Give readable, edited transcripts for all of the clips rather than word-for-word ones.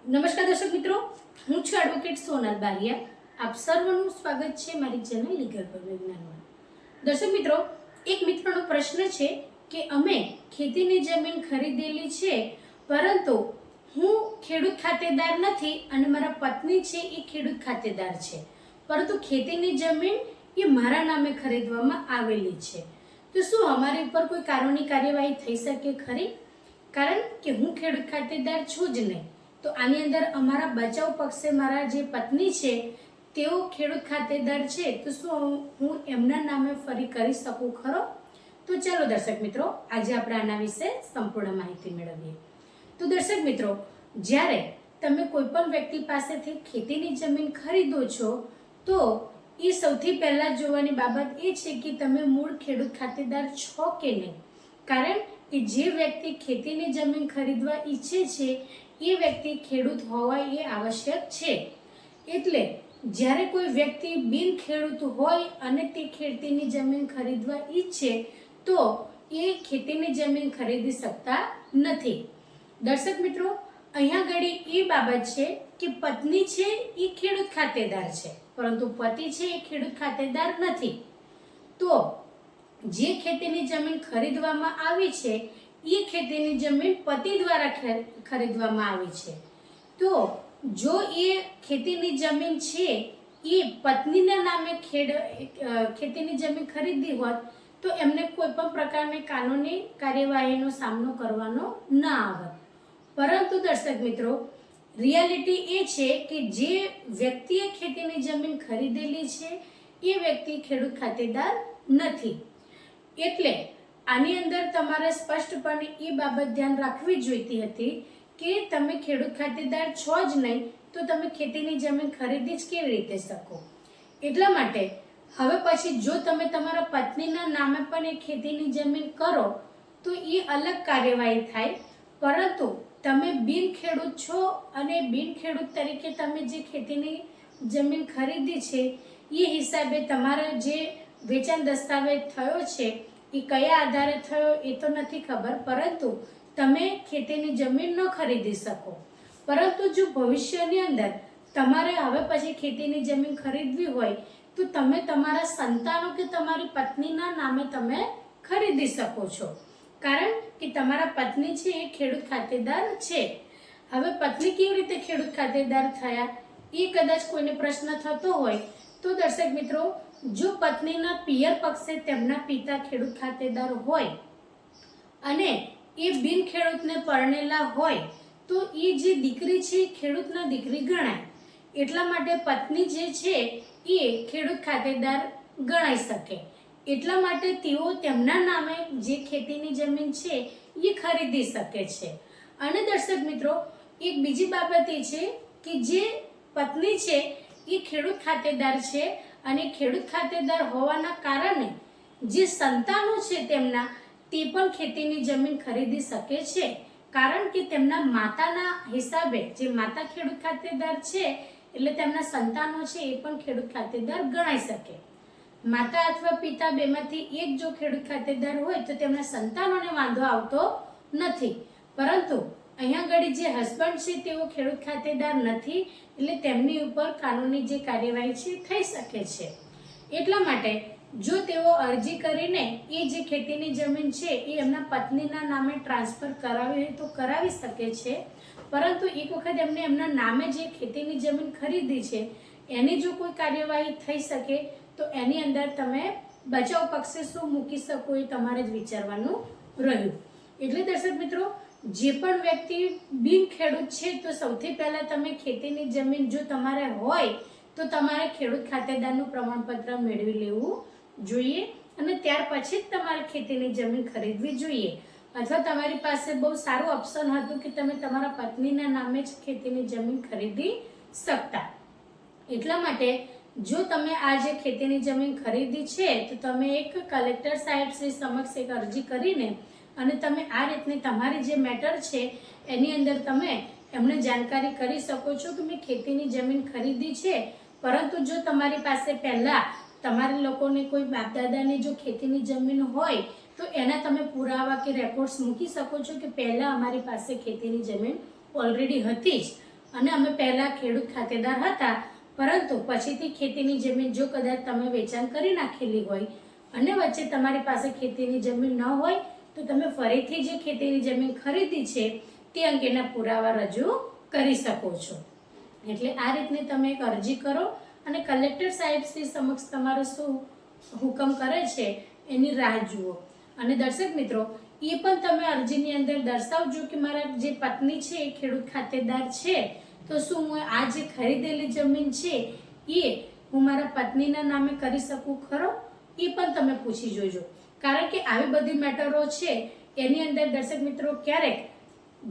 નમસ્કાર દર્શક મિત્રો, હું છું એડવોકેટ સોનલ બારિયા. આપ સર્વનું સ્વાગત છે મારી ચેનલ લીગલ પર વિજ્ઞાનમાં. દર્શક મિત્રો, એક મિત્રનો પ્રશ્ન છે કે અમે ખેતીની જમીન ખરીદેલી છે, પરંતુ હું ખેડૂત ખાતેદાર નથી અને મારા પત્ની છે એ ખેડૂત ખાતેદાર છે, પરંતુ ખેતીની જમીન એ મારા નામે ખરીદવામાં આવેલી છે. તો શું અમારી ઉપર કોઈ કાનૂની કાર્યવાહી થઈ શકે ખરી? કારણ કે હું ખેડૂત ખાતેદાર છું જ નહીં. તો આની અંદર અમારા બચાવ પક્ષે મારા જે પત્ની છે તેઓ ખેડૂત ખાતેદાર છે, તો શું હું એમના નામે ફરી કરી શકું ખરો? તો ચાલો દર્શક મિત્રો, આજે આપણે આના વિશે સંપૂર્ણ માહિતી મેળવીએ. તો દર્શક મિત્રો, જ્યારે તમે કોઈ પણ વ્યક્તિ પાસેથી ખેતીની જમીન ખરીદો છો તો એ સૌથી પહેલા જોવાની બાબત એ છે કે તમે મૂળ ખેડૂત ખાતેદાર છો કે નહીં. કારણ કે જે વ્યક્તિ ખેતીની જમીન ખરીદવા ઈચ્છે છે એ વ્યક્તિ ખેડૂત હોવા એ આવશ્યક છે. એટલે જ્યારે કોઈ વ્યક્તિ બિન ખેડૂત હોય અને તે ખેતીની જમીન ખરીદવા ઈચ્છે તો એ ખેતીની જમીન ખરીદી શકતા નથી. દર્શક મિત્રો, અહીંયા ઘડી એ બાબત છે કે પત્ની છે એ ખેડૂત ખાતેદાર છે, પરંતુ પતિ છે એ ખેડૂત ખાતેદાર નથી. તો જે ખેતીની જમીન ખરીદવામાં આવી છે એ ખેતીની જમીન પતિ દ્વારા ખરીદવામાં આવી છે. તો જો એ ખેતીની જમીન છે એ પત્નીના નામે ખેતીની જમીન ખરીદી હોત તો એમને કોઈ પણ પ્રકારની કાનૂની કાર્યવાહીનો સામનો કરવાનો ના આવત. પરંતુ દર્શક મિત્રો, રિયાલિટી એ છે કે જે વ્યક્તિએ ખેતીની જમીન ખરીદેલી છે એ વ્યક્તિ ખેડૂત ખાતેદાર નથી. એટલે આની અંદર તમારે સ્પષ્ટપણે એ બાબત ધ્યાન રાખવી જોઈતી હતી કે તમે ખેડૂત ખાતેદાર છો જ નહીં, તો તમે ખેતીની જમીન ખરીદી જ કેવી રીતે શકો. એટલા માટે હવે પછી જો તમે તમારા પત્નીના નામે પણ એ ખેતીની જમીન કરો તો એ અલગ કાર્યવાહી થાય. પરંતુ તમે બિન ખેડૂત છો અને બિન ખેડૂત તરીકે તમે જે ખેતીની જમીન ખરીદી છે એ હિસાબે તમારા જે વેચાણ દસ્તાવેજ થયો છે એ કયા આધારે થયો એ તો નથી ખબર, પરંતુ તમે ખેતીની જમીન ન ખરીદી શકો. પરંતુ જો ભવિષ્યની અંદર તમારે હવે પછી ખેતીની જમીન ખરીદવી હોય તો તમે તમારા સંતાનો કે તમારી પત્નીના નામે તમે ખરીદી શકો છો. કારણ કે તમારા પત્ની છે એ ખેડૂત ખાતેદાર છે. હવે પત્ની કેવી રીતે ખેડૂત ખાતેદાર થયા એ કદાચ કોઈને પ્રશ્ન થતો હોય તો દર્શક મિત્રો, જો પત્નીના પિયર પક્ષે તેમના પિતા ખેડૂત ખાતેદાર હોય અને એ બિન ખેડૂતને પરણેલા હોય તો એ જે દીકરી છે એ ખેડૂતના દીકરી ગણાય. એટલા માટે પત્ની જે છે એ ખેડૂત ખાતેદાર ગણાઈ શકે. એટલા માટે તેઓ તેમના નામે જે ખેતીની જમીન છે એ ખરીદી શકે છે. અને દર્શક મિત્રો, એક બીજી બાબત એ છે કે જે પત્ની છે એ ખેડૂત ખાતેદાર છે અને ખેડૂત ખાતેદાર હોવાના કારણે જે સંતાનો છે તેમના તે પણ ખેતીની જમીન ખરીદી શકે છે. કારણ કે તેમના માતાના હિસાબે જે માતા ખેડૂત ખાતેદાર છે એટલે તેમના સંતાનો છે એ પણ ખેડૂત ખાતેદાર ગણાઈ શકે. માતા અથવા પિતા બેમાંથી એક જો ખેડૂત ખાતેદાર હોય તો તેમના સંતાનોને વાંધો આવતો નથી. પરંતુ અહીંયા આગળ જે હસબન્ડ છે તેઓ ખેડૂત ખાતેદાર નથી, એટલે તેમની ઉપર કાનૂની જે કાર્યવાહી છે થઈ શકે છે. એટલા માટે જો તેઓ અરજી કરીને એ જે ખેતીની જમીન છે એ એમના પત્નીના નામે ટ્રાન્સફર કરાવી હોય તો કરાવી શકે છે. પરંતુ એક વખત એમને એમના નામે જે ખેતીની જમીન ખરીદી છે એની જો કોઈ કાર્યવાહી થઈ શકે તો એની અંદર તમે બચાવ પક્ષે શું મૂકી શકો એ તમારે જ વિચારવાનું રહ્યું. એટલે દર્શક મિત્રો, જે પણ વ્યક્તિ બિન ખેડૂત છે તો સૌથી પહેલા તમે ખેતીની જમીન જો તમારે હોય તો તમારે ખેડૂત ખાતેદારનું પ્રમાણપત્ર મેળવી લેવું જોઈએ અને ત્યાર પછી જ તમારે ખેતીની જમીન ખરીદવી જોઈએ. અથવા તમારી પાસે બહુ સારું ઓપ્શન હતું કે તમે તમારા પત્નીના નામે જ ખેતીની જમીન ખરીદી શકતા. એટલા માટે જો તમે આ જે ખેતીની જમીન ખરીદી છે તો તમે એક કલેક્ટર સાહેબ શ્રી સમક્ષ એક અરજી કરીને અને તમે આ રીતની તમારી જે મેટર છે એની અંદર તમે એમને જાણકારી કરી શકો છો કે મેં ખેતીની જમીન ખરીદી છે. પરંતુ જો તમારી પાસે પહેલા તમારા લોકોને કોઈ બાપ દાદાની જો ખેતીની જમીન હોય તો એના તમે પુરાવા કે રેકોર્ડ્સ મૂકી શકો છો કે પહેલા અમારી પાસે ખેતીની જમીન ઓલરેડી હતી જ અને અમે પહેલા ખેડૂત ખાતેદાર હતા, પરંતુ પછીથી ખેતીની જમીન જો કદાચ તમે વેચાણ કરી નાખેલી હોય અને વચ્ચે તમારી પાસે ખેતીની જમીન ન હોય તો તમે ફરીથી જે ખેતીની જમીન ખરીદી છે તે અંગેના પુરાવા રજૂ કરી શકો છો. એટલે આ રીતની તમે એક અરજી કરો અને કલેક્ટર સાહેબ શ્રી સમક્ષ તમારો શું હુકમ કરે છે એની રાહ જુઓ. અને દર્શક મિત્રો, એ પણ તમે અરજીની અંદર દર્શાવજો કે મારા જે પત્ની છે એ ખેડૂત ખાતેદાર છે, તો શું હું આ જે ખરીદેલી જમીન છે એ હું મારા પત્નીના નામે કરી શકું ખરો? એ પણ તમે પૂછી જોજો. કારણ કે આવી બધી મેટરો છે એની અંદર દર્શક મિત્રો ક્યારેક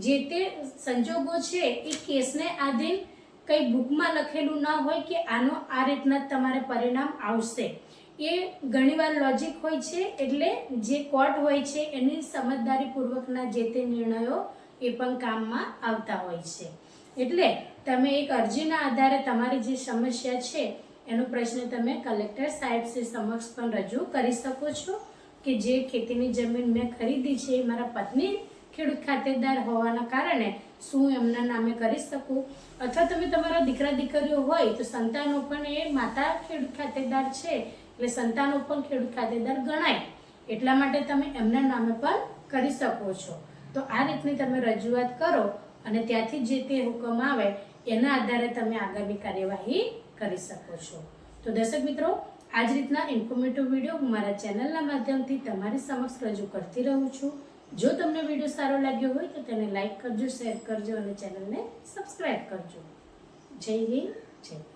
જે તે સંજોગો છે એ કેસને આધીન કંઈ બુકમાં લખેલું ના હોય કે આનો આ રીતના તમારે પરિણામ આવશે. એ ઘણીવાર લોજિક હોય છે, એટલે જે કોર્ટ હોય છે એની સમજદારીપૂર્વકના જે તે નિર્ણયો એ પણ કામમાં આવતા હોય છે. એટલે તમે એક અરજીના આધારે તમારી જે સમસ્યા છે એનો પ્રશ્ન તમે કલેક્ટર સાહેબ શ્રી સમક્ષ પણ રજૂ કરી શકો છો કે જે ખેતીની જમીન મેં ખરીદી છે એ મારા પત્ની ખેડૂત ખાતેદાર હોવાના કારણે શું એમના નામે કરી શકું, અથવા તમે તમારા દીકરા દીકરીઓ હોય તો સંતાનો પણ એ માતા ખેડૂત ખાતેદાર છે એટલે સંતાનો પણ ખેડૂત ખાતેદાર ગણાય, એટલા માટે તમે એમના નામે પણ કરી શકો છો. તો આ રીતની તમે રજૂઆત કરો અને ત્યાંથી જે તે હુકમ આવે એના આધારે તમે આગળની કાર્યવાહી કરી શકો છો. તો દર્શક મિત્રો, આ જ રીતના ઇન્ફોર્મેટિવ વિડીયો હું મારા ચેનલના માધ્યમથી તમારી સમક્ષ રજૂ કરતી રહું છું. જો તમને વિડીયો સારો લાગ્યો હોય તો તેને લાઈક કરજો, શેર કરજો અને ચેનલને સબસ્ક્રાઈબ કરજો. જય હિન્દ, જય ભારત.